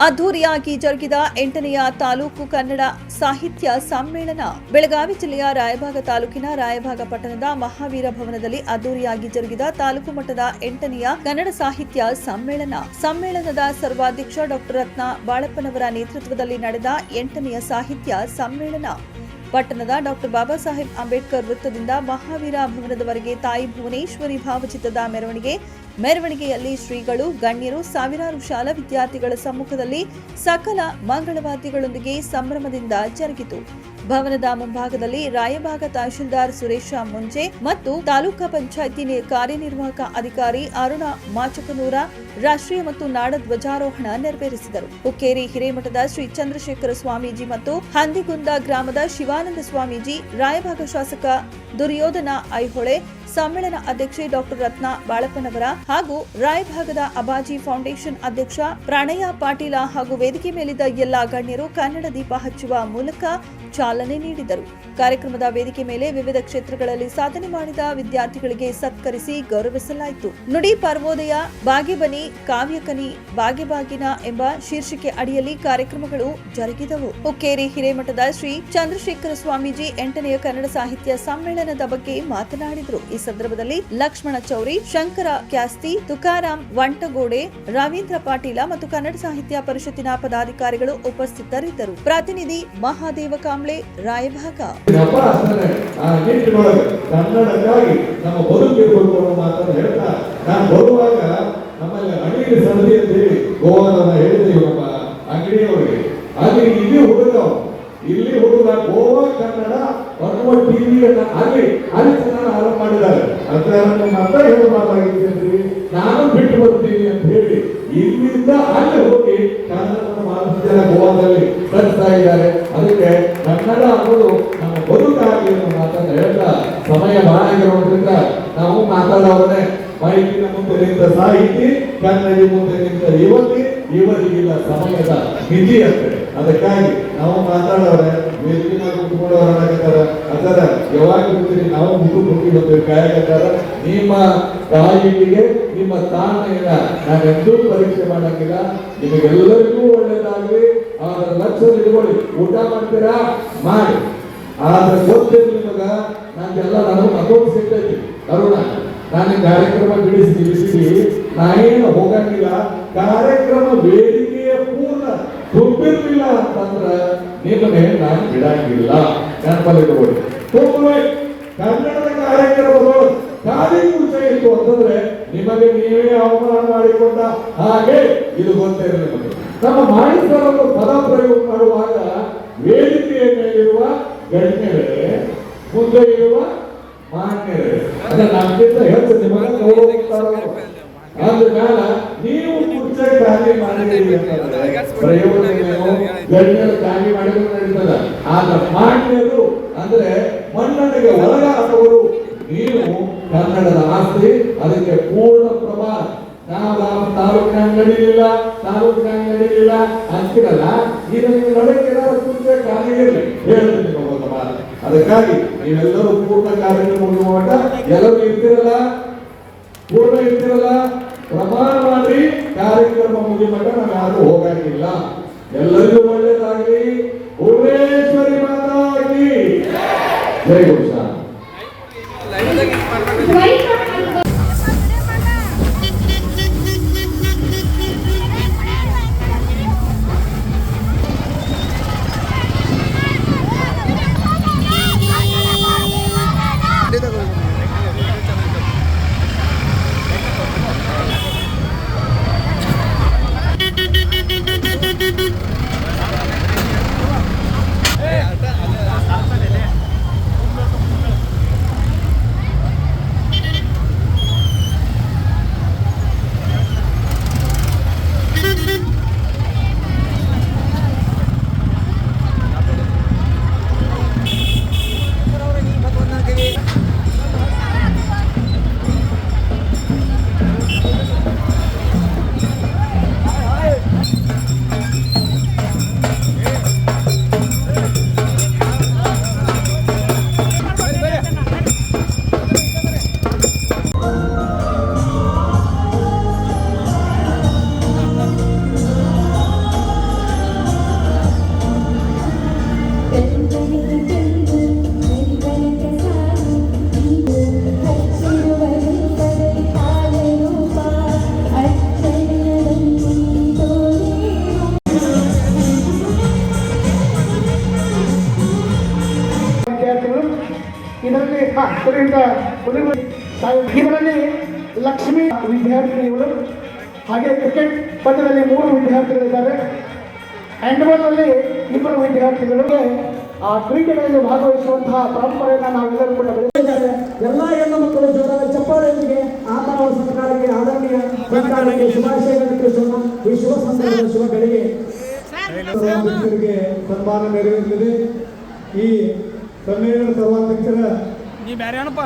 ಅದ್ದೂರಿಯಾಗಿ ಜರುಗಿದ 8ನೇ ತಾಲೂಕು ಕನ್ನಡ ಸಾಹಿತ್ಯ ಸಮ್ಮೇಳನ ಬೆಳಗಾವಿ ಜಿಲ್ಲೆಯ ರಾಯಭಾಗ ತಾಲೂಕಿನ ರಾಯಭಾಗ ಪಟ್ಟಣದ ಮಹಾವೀರ ಭವನದಲ್ಲಿ ಅದ್ದೂರಿಯಾಗಿ ಜರುಗಿದ ತಾಲೂಕು ಮಟ್ಟದ 8ನೇ ಕನ್ನಡ ಸಾಹಿತ್ಯ ಸಮ್ಮೇಳನದ ಸರ್ವಾಧ್ಯಕ್ಷ ಡಾಕ್ಟರ್ ರತ್ನ ಬಾಳಪ್ಪನವರ ನೇತೃತ್ವದಲ್ಲಿ ನಡೆದ 8ನೇ ಸಾಹಿತ್ಯ ಸಮ್ಮೇಳನ ಪಟ್ಟಣದ ಡಾಕ್ಟರ್ ಬಾಬಾ ಸಾಹೇಬ್ ಅಂಬೇಡ್ಕರ್ ವೃತ್ತದಿಂದ ಮಹಾವೀರ ಭವನದವರೆಗೆ ತಾಯಿ ಭುವನೇಶ್ವರಿ ಭಾವಚಿತ್ರದ ಮೆರವಣಿಗೆಯಲ್ಲಿ ಶ್ರೀಗಳು, ಗಣ್ಯರು, ಸಾವಿರಾರು ಶಾಲಾ ವಿದ್ಯಾರ್ಥಿಗಳ ಸಮ್ಮುಖದಲ್ಲಿ ಸಕಲ ಮಂಗಳವಾದ್ಯಗಳೊಂದಿಗೆ ಸಂಭ್ರಮದಿಂದ ಜರುಗಿತು. ಭವನದ ಮುಂಭಾಗದಲ್ಲಿ ರಾಯಭಾಗ ತಹಶೀಲ್ದಾರ್ ಸುರೇಶ ಮುಂಜೆ ಮತ್ತು ತಾಲೂಕಾ ಪಂಚಾಯಿತಿ ಕಾರ್ಯನಿರ್ವಾಹಕ ಅಧಿಕಾರಿ ಅರುಣ ಮಾಚಕನೂರ ರಾಷ್ಟ್ರೀಯ ಮತ್ತು ನಾಡ ಧ್ವಜಾರೋಹಣ ನೆರವೇರಿಸಿದರು. ಹುಕ್ಕೇರಿ ಹಿರೇಮಠದ ಶ್ರೀ ಚಂದ್ರಶೇಖರ ಸ್ವಾಮೀಜಿ ಮತ್ತು ಹಂದಿಗುಂದ ಗ್ರಾಮದ ಶಿವಾನಂದ ಸ್ವಾಮೀಜಿ, ರಾಯಭಾಗ ಶಾಸಕ ದುರ್ಯೋಧನ ಐಹೊಳೆ, ಸಮ್ಮೇಳನ ಅಧ್ಯಕ್ಷೆ ಡಾಕ್ಟರ್ ರತ್ನ ಬಾಳಪ್ಪನವರ ಹಾಗೂ ರಾಯಭಾಗದ ಅಬಾಜಿ ಫೌಂಡೇಶನ್ ಅಧ್ಯಕ್ಷ ಪ್ರಣಯ ಪಾಟೀಲ ಹಾಗೂ ವೇದಿಕೆ ಮೇಲಿದ್ದ ಎಲ್ಲಾ ಗಣ್ಯರು ಕನ್ನಡ ದೀಪ ಹಚ್ಚುವ ಮೂಲಕ ಚಾಲನೆ ನೀಡಿದರು. ಕಾರ್ಯಕ್ರಮದ ವೇದಿಕೆ ಮೇಲೆ ವಿವಿಧ ಕ್ಷೇತ್ರಗಳಲ್ಲಿ ಸಾಧನೆ ಮಾಡಿದ ವಿದ್ಯಾರ್ಥಿಗಳಿಗೆ ಸತ್ಕರಿಸಿ ಗೌರವಿಸಲಾಯಿತು. ನುಡಿ ಪರ್ವೋದಯ, ಬಾಗೆ ಬನ್ನಿ, ಕಾವ್ಯಕನಿ, ಬಾಗೆ ಬಾಗಿನ ಎಂಬ ಶೀರ್ಷಿಕೆ ಅಡಿಯಲ್ಲಿ ಕಾರ್ಯಕ್ರಮಗಳು ಜರುಗಿದವು. ಹುಕ್ಕೇರಿ ಹಿರೇಮಠದ ಶ್ರೀ ಚಂದ್ರಶೇಖರ ಸ್ವಾಮೀಜಿ 8ನೇ ಕನ್ನಡ ಸಾಹಿತ್ಯ ಸಮ್ಮೇಳನದ ಬಗ್ಗೆ ಮಾತನಾಡಿದರು. ಈ ಸಂದರ್ಭದಲ್ಲಿ ಲಕ್ಷ್ಮಣ ಚೌರಿ, ಶಂಕರ ಕ್ಯಾಸ್ತಿ, ತುಕಾರಾಂ ವಂಟಗೋಡೆ, ರವೀಂದ್ರ ಪಾಟೀಲ ಮತ್ತು ಕನ್ನಡ ಸಾಹಿತ್ಯ ಪರಿಷತ್ತಿನ ಪದಾಧಿಕಾರಿಗಳು ಉಪಸ್ಥಿತರಿದ್ದರು. ಪ್ರತಿನಿಧಿ ಮಹಾದೇವ ಕಾಂಬ್ಳೆ, ರಾಯಭಾಗ. ಕನ್ನಡಕ್ಕಾಗಿ ನಮ್ಮ ಬದುಕಿರ್ಬೇಕು ಮಾತನ್ನು ಹೇಳ್ತಾ ನಾನು ಬರುವಾಗ ನಮ್ಮಲ್ಲಿ ಅಂಗಡಿ ಸರದಿ ಅಂತ ಹೇಳಿ ಗೋವಾದ ಹೇಳಿದ್ದೇವೆ ನಮ್ಮ ಅಂಗಡಿಯವರಿಗೆ. ಅಲ್ಲಿ ಇಲ್ಲಿ ಹುಡುಗ ಗೋವಾ ಕನ್ನಡ ಅನ್ನುವ ಟಿವಿಯನ್ನ ಅಲ್ಲಿ ಚೆನ್ನಾಗಿ ಆರಂಭ ಮಾಡಿದ್ದಾರೆ. ಅದನ್ನು ಮಾತ್ರ ಹೇಳಬಾರ್ದಾಗಿದ್ದೇನೆ, ನಾನು ಬಿಟ್ಟು ಬರ್ತೀನಿ ಅಂತ ಹೇಳಿ ಇಲ್ಲಿಂದ ಅಲ್ಲಿ ಹೋಗಿ ಕನ್ನಡವನ್ನು ಬಹಳಷ್ಟು ಜನ ಗೋವಾದಲ್ಲಿ ಕಲಿಸ್ತಾ ಇದ್ದಾರೆ. ಅದಕ್ಕೆ ಕನ್ನಡ ಅನ್ನೋದು ನಮ್ಮ ಬದುಕಾಗಿ ಮಾತನ್ನು ಹೇಳ್ತಾ ಸಮಯ ಬಹಳ ಆಗಿರೋದ್ರಿಂದ ನಾವು ಮಾತಾಡೋರನ್ನೇ ಮೈಕಿನ ಮುಂದೆ ನಿಂತ ಸಾಹಿತಿ, ಕನ್ನಡಿ ಮುಂದೆ ನಿಂತ ಇವರಿಗಿಲ್ಲ ಸಮಯದ ಮಿತಿ ಅಂತೆ. ಅದಕ್ಕಾಗಿ ನಾವು ಮಾತಾಡೋರೆ ವೇದಿಕೆ ಕುತ್ಕೊಳ್ಳೋರಾಗತ್ತಾರ ಅದರ ಯಾವಾಗ ಕೂತ್ರಿ ನಾವು ಮುಖಿ ಬಂದು ಕಾಯಕತ್ತಾರ. ನಿಮ್ಮ ತಾಯಿಗೆ ನಿಮ್ಮ ತಾಯಿನ ನಾನೆಂದೂ ಪರೀಕ್ಷೆ ಮಾಡಂಗಿಲ್ಲ. ನಿಮಗೆಲ್ಲರಿಗೂ ಒಳ್ಳೇದಾಗಲಿ. ಅದರ ಲಕ್ಷ್ಯ ಇಟ್ಕೊಳ್ಳಿ. ಊಟ ಮಾಡ್ತೀರಾ ಮಾಡಿ. ಆದ್ರೆ ಗೊತ್ತಿಲ್ಲ ನಿಮಗ ನಂಗೆಲ್ಲ ನನಗೆ ಮತ್ತೊಂದು ಸಿಗ್ತೈತಿ ಅರುಣ, ನಾನು ಕಾರ್ಯಕ್ರಮ ಬಿಡಿಸಿ ನಾನೇನು ಹೋಗಂಗಿಲ್ಲ. ಕಾರ್ಯಕ್ರಮ ವೇದಿಕೆಯ ಪೂರ್ಣ ತುಂಬಿರ್ಲಿಲ್ಲ ಅಂತಂದ್ರ ನಿಮ್ಮನೆ ನಾನು ಬಿಡಂಗಿಲ್ಲ. ನೆನಪಲ್ಲಿ ತಗೊಳ್ಳಿ. ಕನ್ನಡದ ಕಾರ್ಯಕ್ರಮಗಳು ಖಾಲಿ ಕುರ್ಚಿ ಇತ್ತು ಅಂತಂದ್ರೆ ನಿಮಗೆ ನೀವೇ ಅವಮಾನ ಮಾಡಿಕೊಂಡ ಹಾಗೆ ಇದು ಗೊತ್ತಿರಲಿ. ನಿಮಗೆ ನಮ್ಮ ಮಾಹಿತಿಗಳನ್ನು ಪದ ಪ್ರಯೋಗ ಮಾಡುವಾಗ ವೇದಿಕೆಯ ಮೇಲಿರುವ ಗಣ್ಯರೇ, ಮುಂದೆ ಇರುವ ಮಾನ್ಯರೇ, ಅದನ್ನ ನಮ್ಗಿಂತ ಹೆಚ್ಚು ನಿಮಗೆ ಅಂದ್ಮೇಲೆ ನೀವು ಕುರ್ಚಿ ಖಾಲಿ ಮಾಡಿದ್ದೀರಿ ಅಂತಂದ್ರೆ ಪ್ರಯೋಜನೇನು? ಗಣ್ಯರು ಖಾಲಿ ಮಾಡಿದ್ರು ನಡೀತದ. ಆದ್ರೆ ಮಾನ್ಯರು ಅಂದ್ರೆ ಮನ್ನಣೆಗೆ ಒಳಗಾದವರು ನೀವು ಕನ್ನಡದ ಆಸ್ತಿ. ಅದಕ್ಕೆ ಪೂರ್ಣ ಪ್ರಮಾಣ ನಾವು ತಾಲೂಕಿನಾಗ ನಡೀಲಿಲ್ಲ ಅಂತಿರಲ್ಲ. ಈಗ ನೀವು ನಡಕ್ಕೆ ಕುರ್ಚಿ ಖಾಲಿ ಇರಲಿ ಹೇಳ್ತೀನಿ ಮಾತು. ಅದಕ್ಕಾಗಿ ನೀವೆಲ್ಲರೂ ಪೂರ್ಣ ಕಾರ್ಯಕ್ರಮ ಮುಗಿಯುವಾಗ ಎಲ್ಲರೂ ಇರ್ತಿರಲ್ಲ ಪ್ರಮಾಣ ಮಾಡಿ ಕಾರ್ಯಕ್ರಮ ಮುಗಿಮಟ್ಟ ನಾವು ಯಾರು ಹೋಗಂಗಿಲ್ಲ. ಎಲ್ಲರಿಗೂ ಒಳ್ಳೇದಾಗಲಿ. ಭುವನೇಶ್ವರಿ ಮಾತಾಗಿ ಜೈ ಘೋಷ. ಇದರಲ್ಲಿ ಲಕ್ಷ್ಮಿ ವಿದ್ಯಾರ್ಥಿನಿಗಳು, ಹಾಗೆ ಕ್ರಿಕೆಟ್ ಪಂದ್ಯದಲ್ಲಿ 3 ವಿದ್ಯಾರ್ಥಿಗಳಿದ್ದಾರೆ. ಹ್ಯಾಂಡ್ಬಾಲ್ ಅಲ್ಲಿ 2 ವಿದ್ಯಾರ್ಥಿಗಳಿಗೆ ಆ ಕ್ರೀಡೆಗಳಲ್ಲಿ ಭಾಗವಹಿಸುವಂತಹ ಪರಂಪರೆಯನ್ನು ನಾವೆಲ್ಲರೂ ಕೂಡ ಬೆಳೆಸಿದ್ದಾರೆ. ಎಲ್ಲ ಹೆಣ್ಣು ಮಕ್ಕಳು ಜೋರಾದ ಚಪ್ಪಾಳೆಯೊಂದಿಗೆ ಆತನ ಸರ್ಕಾರಕ್ಕೆ ಆದರಣೀಯ ಸರ್ಕಾರಕ್ಕೆ ಶುಭಾಶಯಗಳನ್ನು ತಿಳಿಸೋಣ. ಈ ಶುಭ ಸಂದರ್ಭದ ಶುಭ ಗಳಿಗೆ ಸನ್ಮಾನ ನೆರವೇರಲಿದೆ. ಈ ಸಮ್ಮೇಳನ ಸರ್ವಾಧ್ಯಕ್ಷರ ನೀ ಬ್ಯಾರೆ ಏನಪ್ಪ